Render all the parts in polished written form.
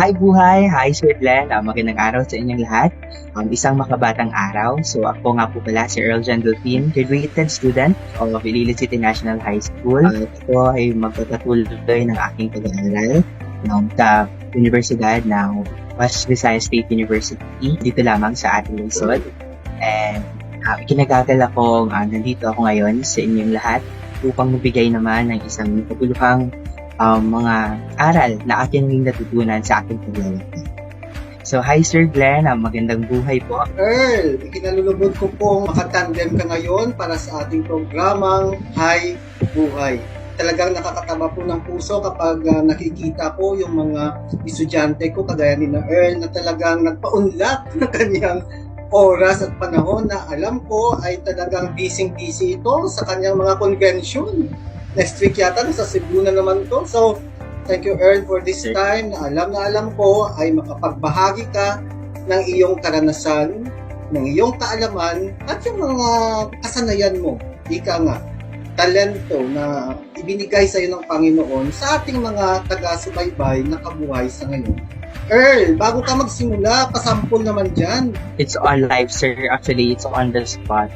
Hi buhay! Hi Sir Glenn! Magandang araw sa inyong lahat. Isang makabatang araw. So ako nga po pala si Earl John Delfin, graduated student of Iloilo City National High School. Ito ay magpapatuloy ng aking pag-aaral sa Universidad ng West Visayas State University dito lamang sa ating lungsod. And ikinagagal akong nandito ako ngayon sa inyong lahat upang magbigay naman ng isang kapuluhang mga aral na aking natutunan sa aking paglalakbay. So, hi Sir Glenn, magandang buhay po. Earl, ikinalulubog ko pong makatandem ka ngayon para sa ating programang Hi Buhay. Talagang nakakataba po ng puso kapag nakikita ko yung mga estudyante ko kagaya ni Earl na talagang nagpaunlak ng kanyang oras at panahon na alam ko ay talagang busy-busy ito sa kanyang mga convention. Next week yata, sa Cebu na naman to. So, thank you Earl for this time na alam ko ay makapagbahagi ka ng iyong karanasan, ng iyong kaalaman at yung mga kasanayan mo. Ika nga, talento na ibinigay sa iyo ng Panginoon sa ating mga taga-subaybay na kabuhay sa ngayon. Earl, bago ka magsimula, pasampol naman dyan. It's on live, sir. Actually, it's on the spot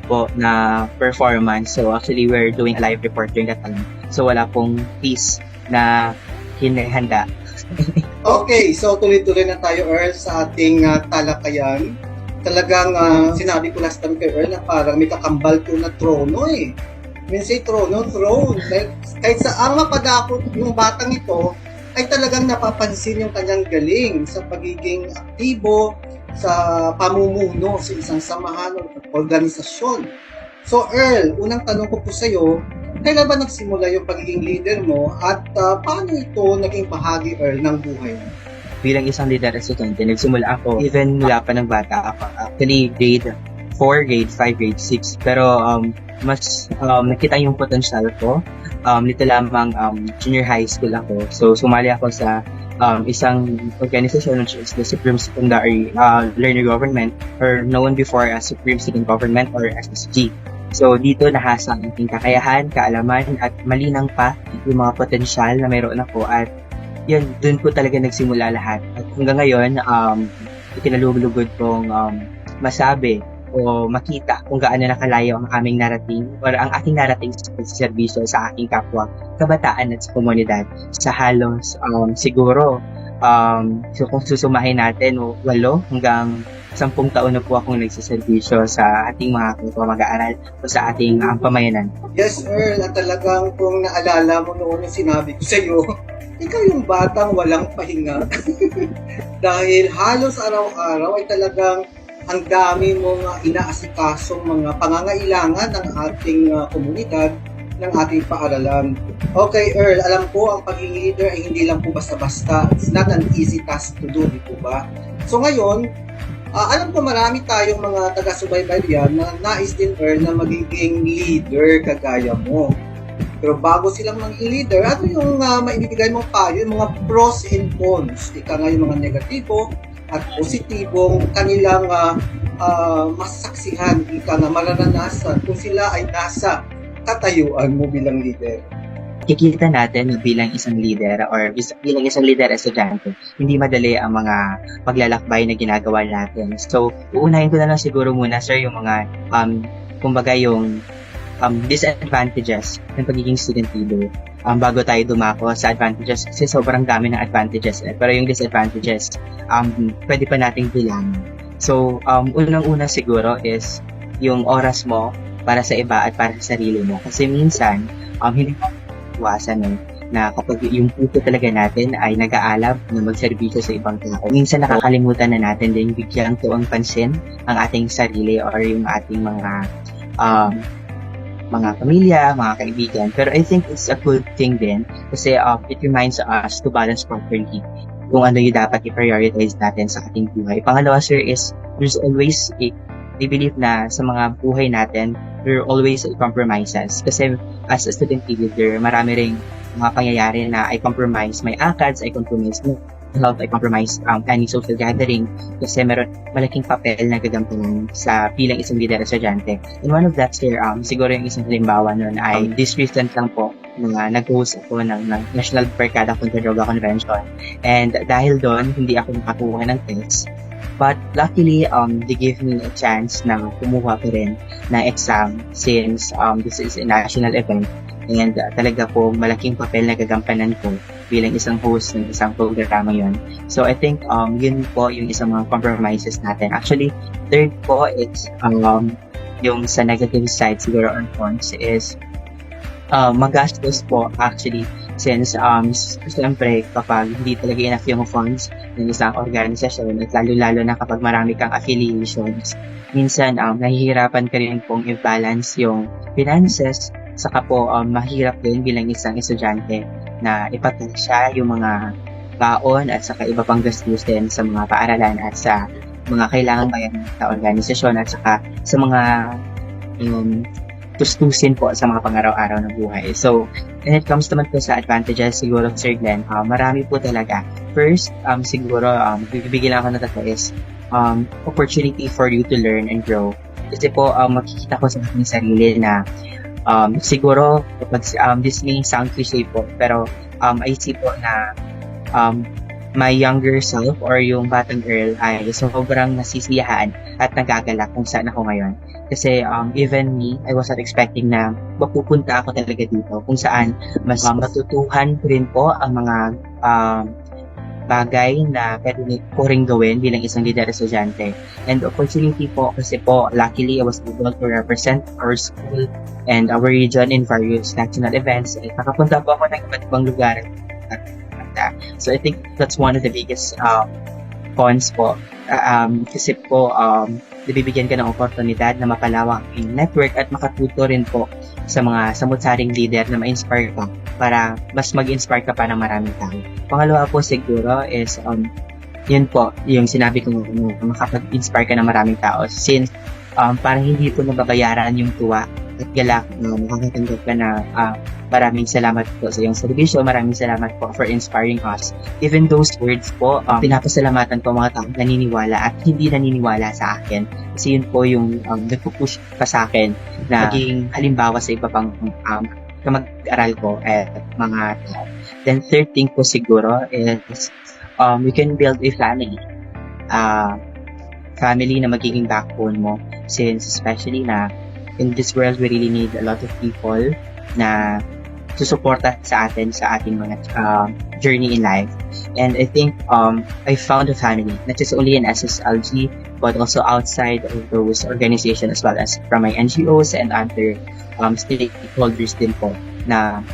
po na performance. So actually, we're doing a live report during that time. So wala pong piece na hinahanda. Okay, so tuloy-tuloy na tayo, Earl, sa ating talakayan. Talagang sinabi ko last time kay Earl na parang may kakambal ko na trono eh. Minsan trono, throne. Kahit saan mapadakot yung batang ito, ay talagang napapansin yung kanyang galing sa pagiging aktibo, sa pamumuno sa isang samahan o organisasyon. So Earl, unang tanong ko po sa iyo, kailan ba nagsimula yung pagiging leader mo at paano ito naging bahagi, Earl, ng buhay mo? Bilang isang leader estudyante, nagsimula ako even mula pa ng bata ako. Actually, grade 4, grade 5, grade 6. Pero mas nakita yung potential ko. Nito lamang junior high school ako. So sumali ako sa isang organization which is the Supreme Secondary Learner Government, or known before as Supreme Student Government or SSG. So dito nahasa ang aking kakayahan, kaalaman at malinang pa yung mga potensyal na mayroon ako, at yun, dun po talaga nagsimula lahat. At hanggang ngayon, ikinalulugod kong masabi o makita kung gaano nakalayo ang aming narating or ang aking narating sa serbisyo sa aking kapwa, kabataan at sa komunidad. Sa halos siguro, so kung susumahin natin, 8 hanggang 10 taon na po akong nagsiservisyo sa ating mga kapwa mag-aaral o sa ating pamayanan. Yes, Earl, at talagang kung naalala mo noon yung sinabi ko sa iyo, ikaw yung batang walang pahinga. Dahil halos araw-araw ay talagang ang dami mong inaasikasong mga pangangailangan ng ating komunidad, ng ating paaralan. Okay, Earl, alam ko ang pagiging leader ay hindi lang po basta-basta. It's not an easy task to do, di po ba? So ngayon, alam ko marami tayong mga taga-subaybay yan na nais din, Earl, na magiging leader kagaya mo. Pero bago silang maging leader, ano yung maibibigay mong payo, yung mga pros and cons? Ika nga yung mga negatibo at positibong kanilang masaksihan, ika nga mararanasan kung sila ay nasa katayuan mo bilang leader. Kikita natin na bilang isang leader or bilang isang leader estudyante, hindi madali ang mga paglalakbay na ginagawa natin. So, uunahin ko na lang siguro muna, sir, yung mga kumbaga yung disadvantages ng pagiging student leader. Bago tayo dumako sa advantages, kasi sobrang dami ng advantages. Pero yung disadvantages, pwede pa nating bilangin. So, unang-una siguro is yung oras mo para sa iba at para sa sarili mo. Kasi minsan, hindi mo iwasan na kapag yung puso talaga natin ay nag-aalab na magserbisyo sa ibang tao, minsan nakakalimutan na natin din bigyang tuwang pansin ang ating sarili or yung ating mga pamilya, mga kaibigan. Pero I think it's a good thing din kasi it reminds us to balance properly kung ano yung dapat i-prioritize natin sa ating buhay. Pangalawa, sir, is there's always I believe na sa mga buhay natin, there are always compromises. Kasi as a student leader, marami ring mga pangyayari na I compromise my ACADS, I compromise health, I compromise any social gathering kasi meron malaking papel na gagampanan sa bilang isang leader estudyante. And one of that, sir, siguro yung isang halimbawa nun ay this recent lang po na nag-host ako ng National Barkada Kontra Droga Convention. And dahil doon, hindi ako nakakuha ng test. But luckily, they gave me a chance na kumuha ko rin na exam since this is a national event. And talaga po, malaking papel na gagampanan ko bilang isang host ng isang programa yon. So I think yun po yung isang mga compromises natin. Actually, third po, it's yung sa negative side siguro on cons is magastos po actually since siyempre kapag hindi talaga enough yung funds ng isang organisasyon at lalo-lalo na kapag marami kang affiliations, minsan nahihirapan ka rin pong i-balance yung finances, saka po mahirap din bilang isang estudyante na ipagkasya yung mga baon at saka iba pang gastusin sa mga paaralan at sa mga kailangan bayan sa organisasyon at saka sa mga tustusin po sa mga pang-araw-araw na buhay. So, when it comes naman po sa advantages, siguro, Sir Glenn, marami po talaga. First, siguro, bibigyan lang ako na ito is opportunity for you to learn and grow. Kasi po, makikita ko sa aking sarili na siguro, this may sound cliche po, pero I see po na my younger self or yung batang girl ay sobrang nasisiyahan at nagagalak kung saan ako ngayon. Kasi even me, I was not expecting na mapupunta ako talaga dito kung saan mas matutuhan ko rin po ang mga bagay na pwede ko rin gawin bilang isang leader estudyante. And opportunity po kasi po, luckily, I was able to represent our school and our region in various national events. At nakapunta po ako ng iba't ibang lugar. So I think that's one of the biggest cons po. Kasi po, nabibigyan ka ng oportunidad na mapalawak yung network at makatuto rin po sa mga samut-saring leader na ma-inspire ka para mas mag-inspire ka pa ng maraming tao. Pangalawa po siguro is, yun po, yung sinabi ko makapag-inspire ka ng maraming tao since parang hindi po nababayaran yung tuwa at galak na makakatanggap ka na maraming salamat po sa iyong servisyo, maraming salamat po for inspiring us. Even those words po, pinapasalamatan ko mga taong naniniwala at hindi naniniwala sa akin. Kasi yun po yung nagpupush pa sa akin na maging halimbawa sa iba pang kamag-aral ko at mga tao. Then third thing po siguro is we can build a family. Family na magiging backbone mo since especially na in this world, we really need a lot of people na susuporta sa atin sa ating mga journey in life. And I think I found a family, not just only in SSLG, but also outside of those organizations as well as from my NGOs and other stakeholders din po na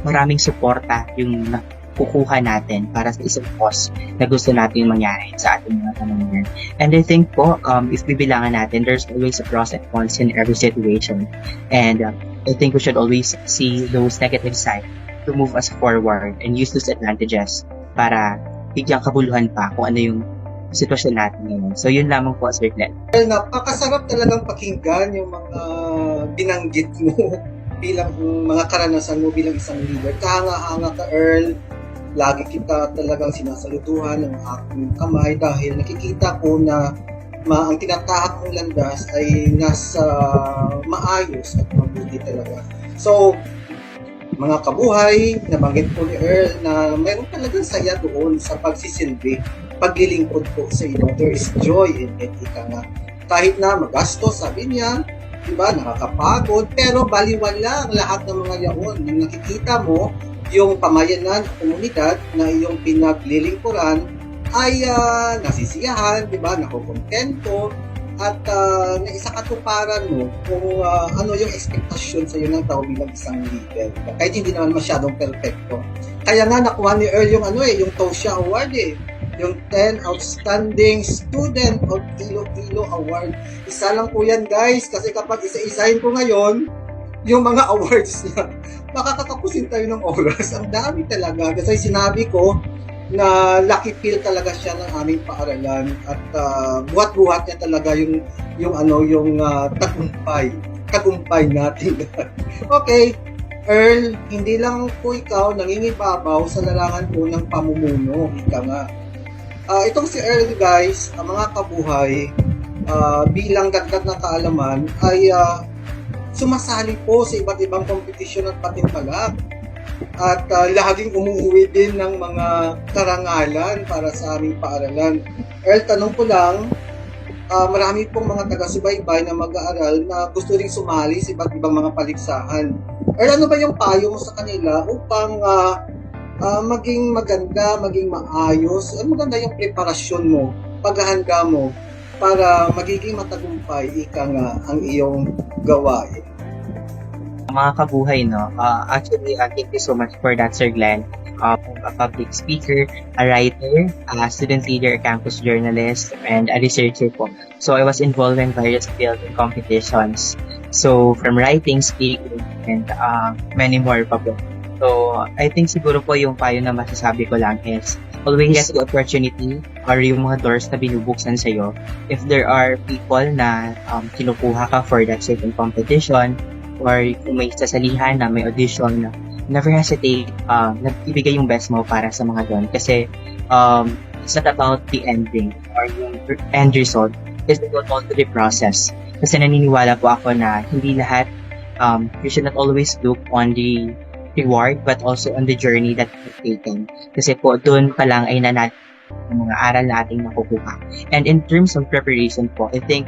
maraming suporta yung kukuha natin para sa isang cause na gusto natin mangyari sa ating mga tanungan. And I think po, if bibilangan natin, there's always a pros and cons in every situation. And I think we should always see those negative sides to move us forward and use those advantages para bigyang kabuluhan pa kung ano yung sitwasyon natin ngayon. So yun lamang po, Sir Glenn. Well, napakasarap talagang pakinggan yung mga binanggit mo bilang mga karanasan mo bilang isang leader. Kahanga-hanga ka, Earl. Lagi kita talagang sinasalutuhan ng aking kamay dahil nakikita ko na ang tinatahak mong landas ay nasa maayos at mabuti talaga. So, mga kabuhay, nabanggit po ni Earl na mayroon talagang saya doon sa pagsisilbi, paglilingkod po sa iba. There is joy in it, ika nga. Kahit na magastos, sabi niya, diba, nakakapagod, pero baliwala ang lahat ng mga yaon. Nang nakikita mo, yung pamayanan, komunidad na iyong pinaglilingkuran ay nasisiyahan, di ba, nakukontento, at naisakatuparan mo kung ano yung expectation sa iyo ng tao bilang isang leader. Kahit hindi naman masyadong perfecto. Kaya nga nakuha ni Earl yung yung TOSIA Award yung 10 Outstanding Student of Iloilo Award. Isa lang po yan, guys, kasi kapag isa-isahin ko ngayon yung mga awards niya, makakatapusin tayo ng oras. Ang dami talaga. Kasi sinabi ko na lucky pill talaga siya ng aming paaralan at buhat-buhat niya talaga yung tagumpay natin. Okay, Earl, hindi lang po ikaw nangingibabaw sa larangan po ng pamumuno. Ika nga. Itong si Earl, guys, mga kabuhay, bilang dagdag na kaalaman ay sumasali po sa iba't ibang kompetisyon at patimpalak. at laging umuwi din ng mga karangalan para sa aming paaralan. Earl, tanong ko lang, marami pong mga taga-subaybay na mag-aaral na gusto ring sumali sa iba't ibang mga paligsahan. Earl, ano ba yung payo mo sa kanila upang maging maganda, maging maayos, maganda yung preparasyon mo, paghahanda mo para magiging matagumpay ang iyong gawain? Mga kabuhay, no? Actually, thank you so much for that, Sir Glenn. A public speaker, a writer, a student leader, a campus journalist, and a researcher po. So, I was involved in various field competitions. So, from writing, speaking, and many more pa po. So, I think siguro po yung payo na masasabi ko lang is always get the opportunity or yung mga doors na binubuksan sa'yo. If there are people na kinukuha ka for that certain competition, or kung may sasalihan na may audition, never hesitate na ibigay yung best mo para sa mga doon. Kasi it's not about the ending or yung end result. It's about also the process. Kasi naniniwala po ako na hindi lahat, you should not always look on the reward but also on the journey that you've taken. Kasi po doon pa lang ay nanat ng mga aral na ating nakukuha. And in terms of preparation po, I think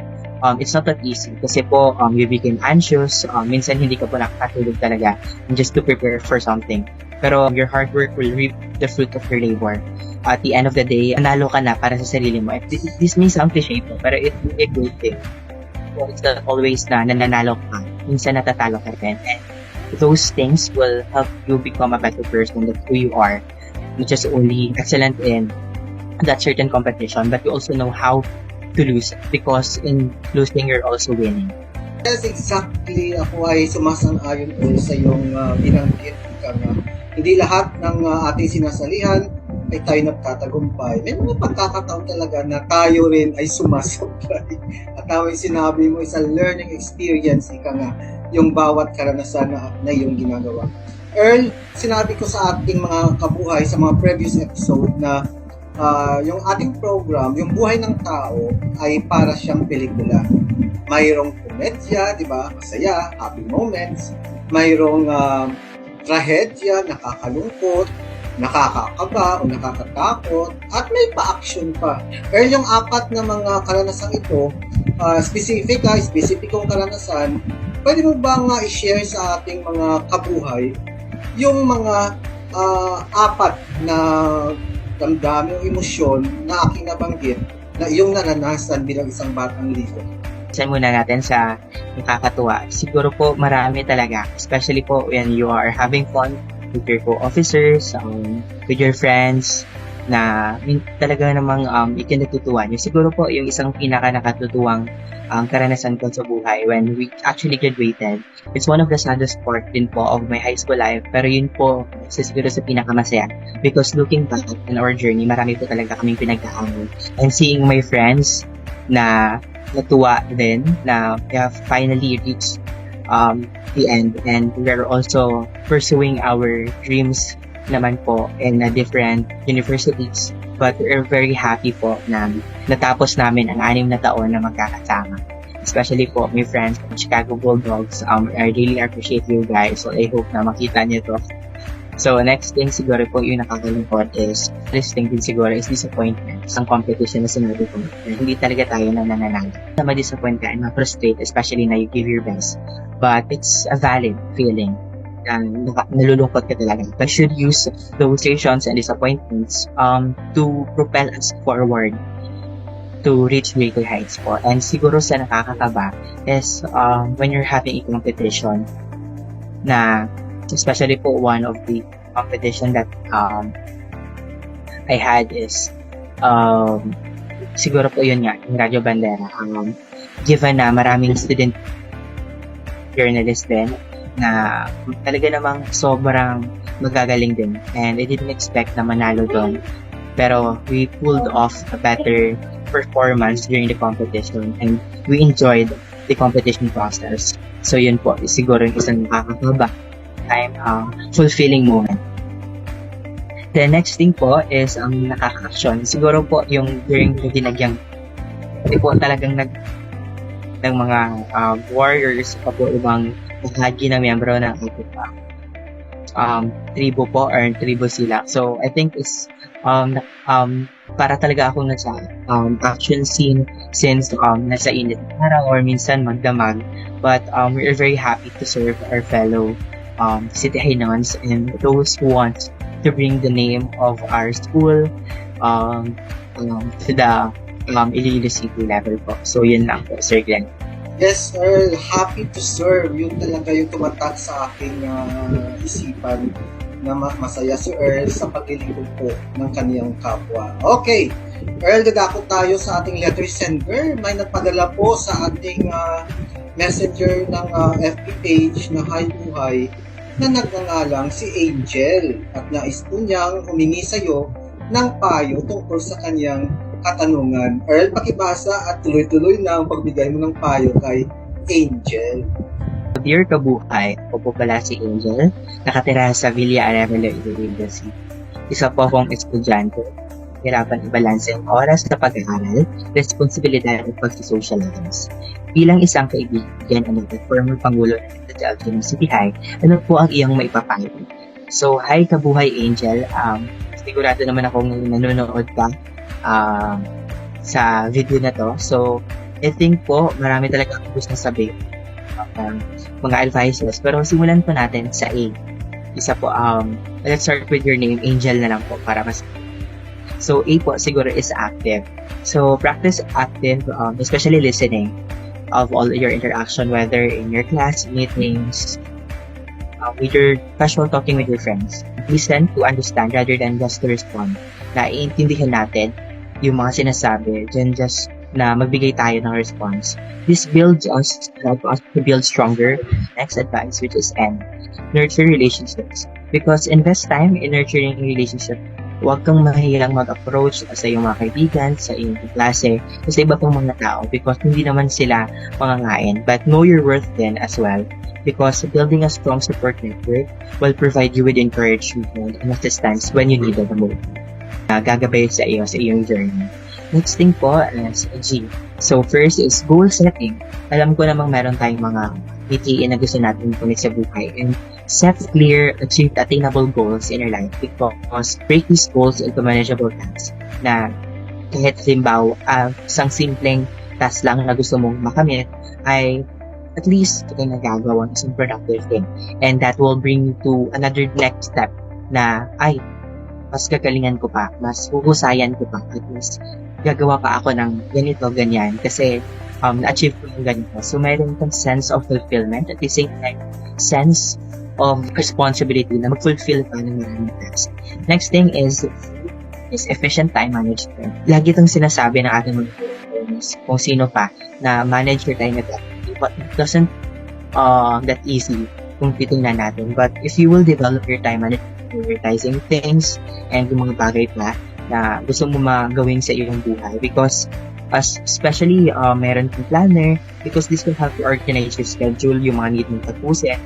it's not that easy kasi po you became anxious, minsan hindi ka po nakakatulog talaga just to prepare for something. Pero your hard work will reap the fruit of your labor. At the end of the day, nanalo ka na para sa sarili mo. This may sound cliche po, pero it's a good thing. So it's not always na nananalo ka. Minsan natatalo ka rin. And those things will help you become a better person. That's who you are. Not just only excellent in that certain competition, but you also know how to lose because in losing you're also winning. Yes, exactly. Ako ay sumasang-ayon po sa iyong binanggit. Hindi lahat ng ating sinasalihan ay tayo nagtatagumpay. May mga pagkakataon talaga na tayo rin ay sumasablay. At tawag sinabi mo is a learning experience, yung bawat karanasan na iyong ginagawa. Earl, sinabi ko sa ating mga kabuhay sa mga previous episode na yung ating program, yung buhay ng tao ay para siyang pelikula. Mayroong komedya, di ba? Masaya, happy moments. Mayroong trahedya, nakakalungkot, nakakakaba o nakakatakot, at may pa-action pa. Pero yung apat na mga karanasang ito, specificong karanasan, pwede mo ba nga i-share sa ating mga kabuhay yung mga apat na damdamin o emosyon na aking nabanggit na iyong naranasan bilang isang batang ligo? Saan muna natin sa nakakatuwa. Siguro po marami talaga, especially po when you are having fun with your co-officers, with your friends, na talaga namang ikinatutuwa nyo. Siguro po yung isang pinaka-nakatutuwang karanasan ko sa buhay when we actually graduated. It's one of the saddest part din po of my high school life, pero yun po siguro sa pinakamasaya because looking back in our journey, marami po talaga kaming pinagkakamit. And seeing my friends na natuwa din na we have finally reached the end and we're also pursuing our dreams naman po in different universities, but we're very happy po na natapos namin ang 6 na taon na magkakasama. Especially po my friends from Chicago Bulldogs. I really appreciate you guys, so I hope na makita niyo to. So next thing siguro po yung nakakalungkot is, this thing din siguro is disappointment sa competition na sinabi ko. Hindi talaga tayo na nananalo. Na ma-disappoint ka and ma-frustrate, especially na you give your best. But it's a valid feeling. Nalulungkot ka talaga. But should use those frustrations and disappointments to propel us forward to reach greater heights po. And siguro sa nakakakaba is when you're having a competition na, especially po one of the competition that I had is siguro po yun nga, yung Radyo Bandera. Given na maraming student journalist din na talaga namang sobrang magagaling din. And I didn't expect na manalo doon. Pero we pulled off a better performance during the competition and we enjoyed the competition process. So yun po, siguro yung isang nakakakaba time fulfilling moment. The next thing po is ang nakaka-action. Siguro po yung during the dinagyang po talagang ng warriors pa po ibang bahagi na miyembro ng ating tribo po or tribo sila. So, I think it's para talaga ako nasa action scene since nasa init ng araw or minsan magdamag. But we are very happy to serve our fellow City Hainons and those who want to bring the name of our school to the Iloilo City level po. So, yun lang po, Sir Glenn. Yes, Earl, happy to serve. Yun talaga yung tumatak sa aking isipan na masaya si Earl sa paglilingkod po ng kaniyang kapwa. Okay, Earl, dadako tayo sa ating letter sender. May nagpadala po sa ating messenger ng FB page na Hi Buhay na nagngangalang si Angel at nais po niyang humingi sa'yo ng payo tungkol sa kaniyang katanungan. Earl, pakibasa at tuloy-tuloy na ang pagbigay mo ng payo kay Angel. Dear Kabuhay, ako po pala si Angel, nakatira sa Villa Arevalo, Iloilo City. Isa po akong estudyante, hirapan i-balance ang oras sa pag-aaral, responsibilidad at pag-socialize. Bilang isang kaibigan at former Pangulo ng Estudyante ng City High, ano po ang iyong maipapayo? So, hi Kabuhay Angel, sigurado naman akong nanonood ka sa video na to. So, I think po, marami talaga akong gusto sabihin mga advices. Pero simulan po natin sa A. Isa po, let's start with your name. Angel na lang po para mas. So, A po siguro is active. So, practice active, especially listening of all your interaction, whether in your class, meetings, with your casual talking with your friends. Listen to understand rather than just to respond. Naiintindihan natin yung mga sinasabi, then just na magbigay tayo ng response. This builds us, help us to build stronger. Next advice, which is N. Nurture relationships. Because invest time in nurturing relationship. Huwag kang mahihirang mag-approach sa iyong mga kaibigan, sa iyong klase, sa iba pang mga tao because hindi naman sila mangangain. But know your worth then as well. Because building a strong support network will provide you with encouragement and assistance when you need it the most. Gagabay sa iyo sa iyong journey. Next thing po is G. So first is goal setting. Alam ko namang meron tayong mga BTE na gusto natin punit sa buhay and set clear, achieve attainable goals in your life because break these goals into manageable tasks na kahit halimbawa isang simpleng task lang na gusto mong makamit ay at least ito nagagawa isang productive thing and that will bring you to another next step na ay mas gagalingan ko pa, mas huhusayan ko pa, at mas gagawa pa ako ng ganito, ganyan, kasi na-achieve ko yung ganito. So, mayroon kang sense of fulfillment at the same time, sense of responsibility na mag-fulfill ka ng maraming tasks. Next thing is efficient time management. Lagi itong sinasabi ng ating mga kung sino pa na manage your time effectively, but it doesn't that easy kung titingnan natin. But if you will develop your time management, prioritizing things and yung mga bagay pa na gusto mo magawin sa iyong buhay because especially meron kang planner because this will help you organize your schedule, yung mga need mong tapusin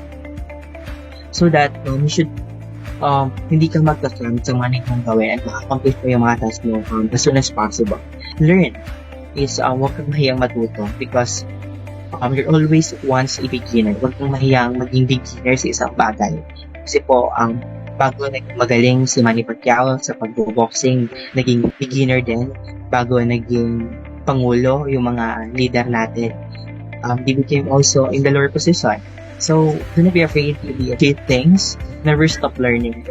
so that you should hindi ka magkakram sa mga need mong gawin at makakomplete mo yung mga tasks mo as soon as possible. Learn is huwag kang mahiyang matuto because you're always once a beginner. Huwag kang mahiyang maging beginner sa isang bagay kasi po bago naging magaling si Manny Pacquiao sa pagbo-boxing, naging beginner din. Bago naging pangulo, yung mga leader natin, they became also in the lower position. So, do not be afraid to be achieve things. Never stop learning.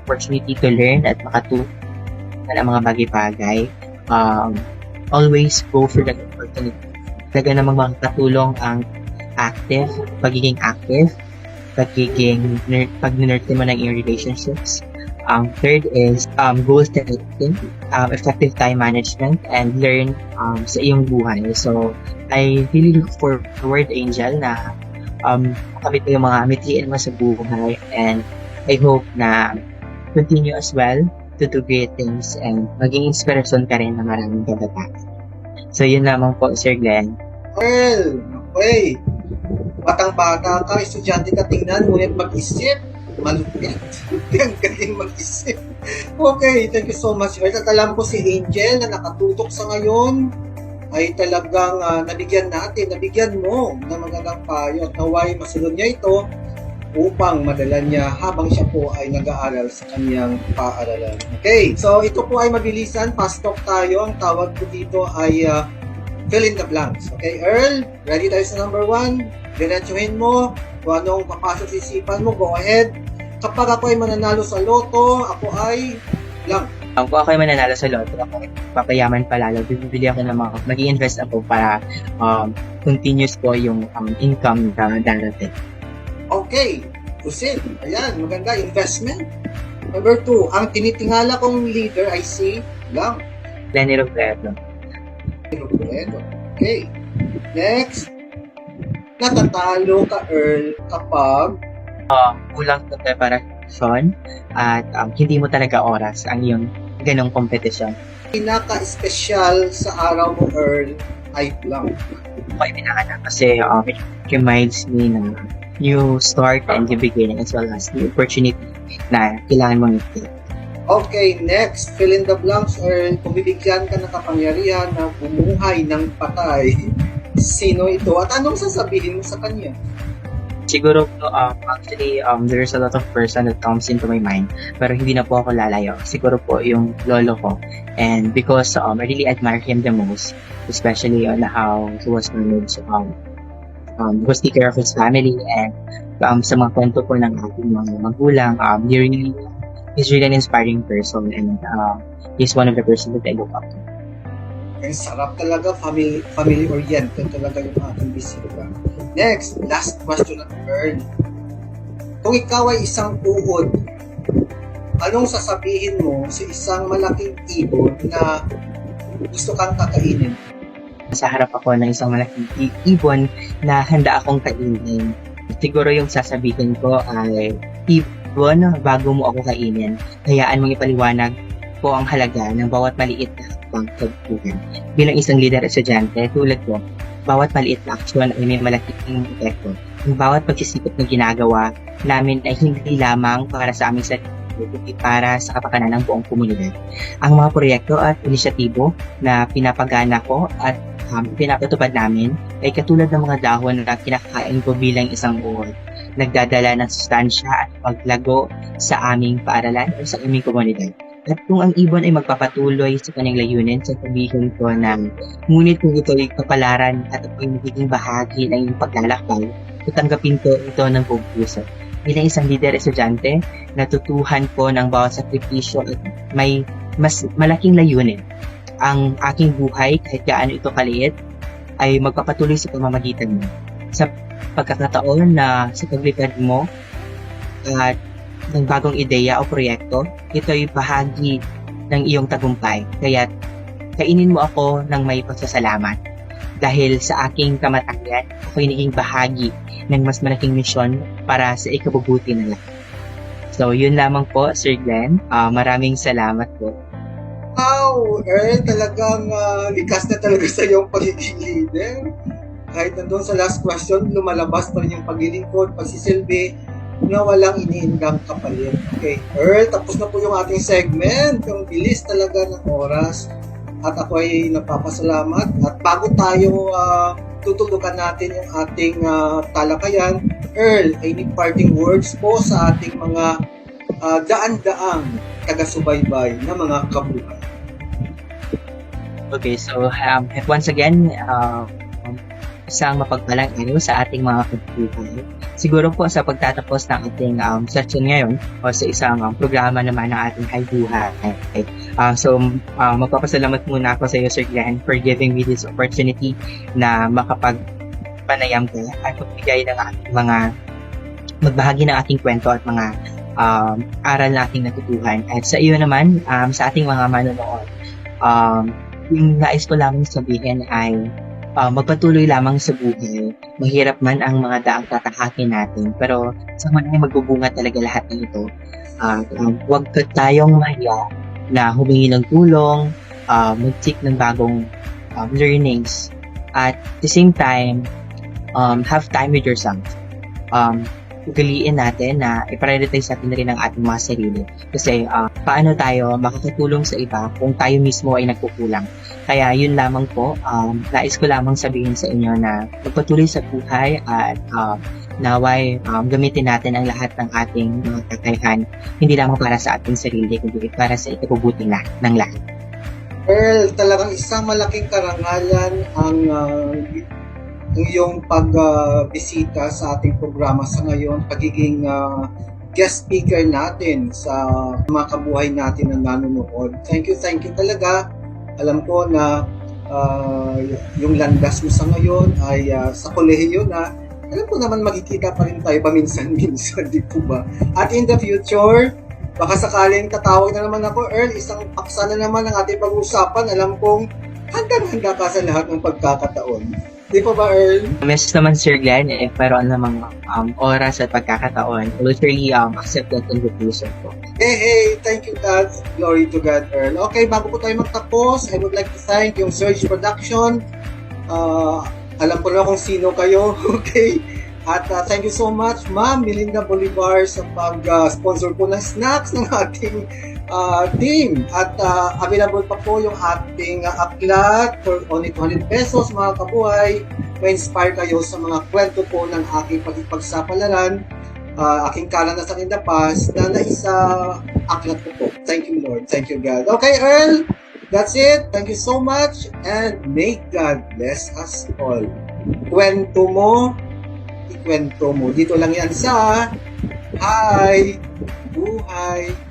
Opportunity to learn at makatuto ng mga bagay-bagay. Always go for that opportunity. Talaga namang makatulong ang pagiging active, pag-nurture mo ng iyong relationships. Third is goal setting, effective time management, and learn sa iyong buhay. So, I really look forward, Angel, na makamit mo yung mga mitiin mo sa buhay, and I hope na continue as well to do great things and maging inspiration ka rin na maraming kabataan. So, yun lamang po, Sir Glenn. Well, okay. Batang-bata ka, estudyante ka, tingnan, ngunit mag-isip. Malupit. Ang galing mag-isip. Okay, thank you so much. At alam ko si Angel na nakatutok sa ngayon ay talagang nabigyan mo ng magandang payo at naway masunod niya ito upang madala niya habang siya po ay nag-aaral sa kanyang paaralan. Okay, so ito po ay mabilisan, fast talk tayo. Ang tawag po dito ay fill in the blanks. Okay, Earl, ready tayo sa number 1? Diretsuhin mo kung anong papasok sa isipan mo, go ahead. Kapag ako ay mananalo sa loto, ako ay blank. Kung ako ay mananalo sa lotto, ako ay papayaman palalo, bibili ako ng mga, mag-i-invest ako para continuous po yung income na darating. Okay, proceed. Ayan, maganda, investment. Number 2, ang tinitingala kong leader ay si blank. Lenny Robredo. Okay, next. Natatalo ka, Earl, kapag Kulang sa preparasyon at hindi mo talaga oras ang iyong ganong kompetisyon. pinaka-espesyal sa araw mo, Earl, ay blank. Ako ay pinanganak kasi it reminds me na new start and new beginning as well as new opportunity na kailangan mong i-take. Okay, next, fill in the blanks, Earl. Kung bibigyan ka ng kapangyarihan na bumuhay ng patay, sino ito? At anong sasabihin mo sa kanya? Siguro po, actually, there's a lot of person that comes into my mind, pero hindi na po ako lalayo. Siguro po yung lolo ko. And because I really admire him the most, especially on how he was managed, he was take care of his family, and sa mga kwento po ng ating mga magulang, he's really an inspiring person, and he's one of the person that I look up to. Ang sarap talaga, family-oriented talaga yung ating bisita. Next, last question at Earl. Kung ikaw ay isang tuhod, anong sasabihin mo sa isang malaking ibon na gusto kang kakainin? Sa harap ako ng isang malaking ibon na handa akong kainin. Siguro yung sasabihin ko ay, ibon, bago mo ako kainin, hayaan mong ipaliwanag po ang halaga ng bawat maliit na pagkabuhan. Bilang isang leader at estudyante, tulad ko, bawat maliit na aksyon ay may malaking epekto. Ang bawat pagsisikap na ginagawa namin ay hindi lamang para sa aming sarili, kundi para sa kapakanan ng buong komunidad. Ang mga proyekto at inisyatibo na pinapagana ko at pinapatupad namin ay katulad ng mga dahon na kinakain ko bilang isang uod, nagdadala ng sustansya at paglago sa aming paaralan o sa aming komunidad. At kung ang ibon ay magpapatuloy sa kanyang layunin, sasabihin ko na ngunit kung ito ay kapalaran at ako'y magiging bahagi ng iyong paglalakbay, tatanggapin ko ito ng buong puso. Bilang isang leader estudyante, natutuhan ko ng bawat sakripisyo at may mas malaking layunin. Ang aking buhay, kahit gaano ito kaliit, ay magpapatuloy sa pamamagitan mo. Sa pagkakataon na sa paglipad mo at ng bagong ideya o proyekto, ito ay bahagi ng iyong tagumpay. Kaya kainin mo ako ng may pagsasalamat. Dahil sa aking kamatayan, ako'y naging bahagi ng mas malaking misyon para sa ikabubuti na lahat. So, yun lamang po, Sir Glenn. Maraming salamat po. Wow, Earl, talagang likas na talaga sa iyong pagiging leader. Kahit nandun sa last question, lumalabas pa rin yung paglilingkod, pagsisilbi, na walang iniindang kapalit. Okay, Earl, tapos na po yung ating segment. Yung bilis talaga ng oras. At ako ay nagpapasalamat. At bago tayo tutulukan natin yung ating talakayan, Earl, any parting words po sa ating mga daan-daang taga-subaybay na mga kabuhay. Okay, so once again, isang mapagpalang araw sa ating mga kabuhay. Siguro po sa pagtatapos ng ating session ngayon o sa isang programa naman ng ating Hay Buhay. So, magpapasalamat muna ako sa iyo, Sir Glenn, for giving me this opportunity na makapagpanayam ko at magbigay ng ating magbahagi ng ating kwento at mga aral na ating natutuhan. At sa iyo naman, sa ating mga manonood, yung nais ko lamang sabihin ay magpatuloy lamang sa buhay. Mahirap man ang mga daang tatahakin natin, pero sa muna ay magbubunga talaga lahat ng ito. Huwag tayong mahiya na humingi ng tulong, mag-seek ng bagong learnings, at the same time, have time with yourself. Ugaliin natin na i-prioritize natin rin ang ating mga sarili. Kasi paano tayo makakatulong sa iba kung tayo mismo ay nagkukulang. Kaya yun lamang po, nais ko lamang sabihin sa inyo na magpatuloy sa buhay at naway gamitin natin ang lahat ng ating mga kakayahan, hindi lamang para sa ating sarili, kundi para sa ikabubuti ng lahat. Earl, talagang isang malaking karangalan ang iyong pagbisita sa ating programa sa ngayon, pagiging guest speaker natin sa mga kabuhay natin na nanonood. Thank you talaga. Alam ko na yung landas mo sa ngayon ay sa kolehiyo na. Alam ko naman magkikita pa rin tayo paminsan-minsan, di po ba? At in the future, baka sakaling tatawag na naman ako, Earl, isang paksa na naman ang ating pag-uusapan. Alam kong handang-handa ka sa lahat ng pagkakataon. Di pa ba, Earl? Yes naman, Sir Glenn, meron namang oras at pagkakataon. I will surely accept that invitation po. Hey, thank you, God. Glory to God, Earl. Okay, bago po tayo magtapos, I would like to thank yung Surge Production. Alam ko na kung sino kayo, okay? At thank you so much, Ma'am Melinda Bolivar, sa pag-sponsor po ng snacks ng ating team. At available pa po yung ating aklat for only 200 pesos, mga kabuhay. Ma-inspire kayo sa mga kwento po ng aking pagsapalaran, aking karanasan in the past, na naisa aklat ko po. Thank you, Lord. Thank you, God. Okay, Earl, that's it. Thank you so much, and may God bless us all. Kwento mo, ikwento mo. Dito lang yan sa Hi Buhay.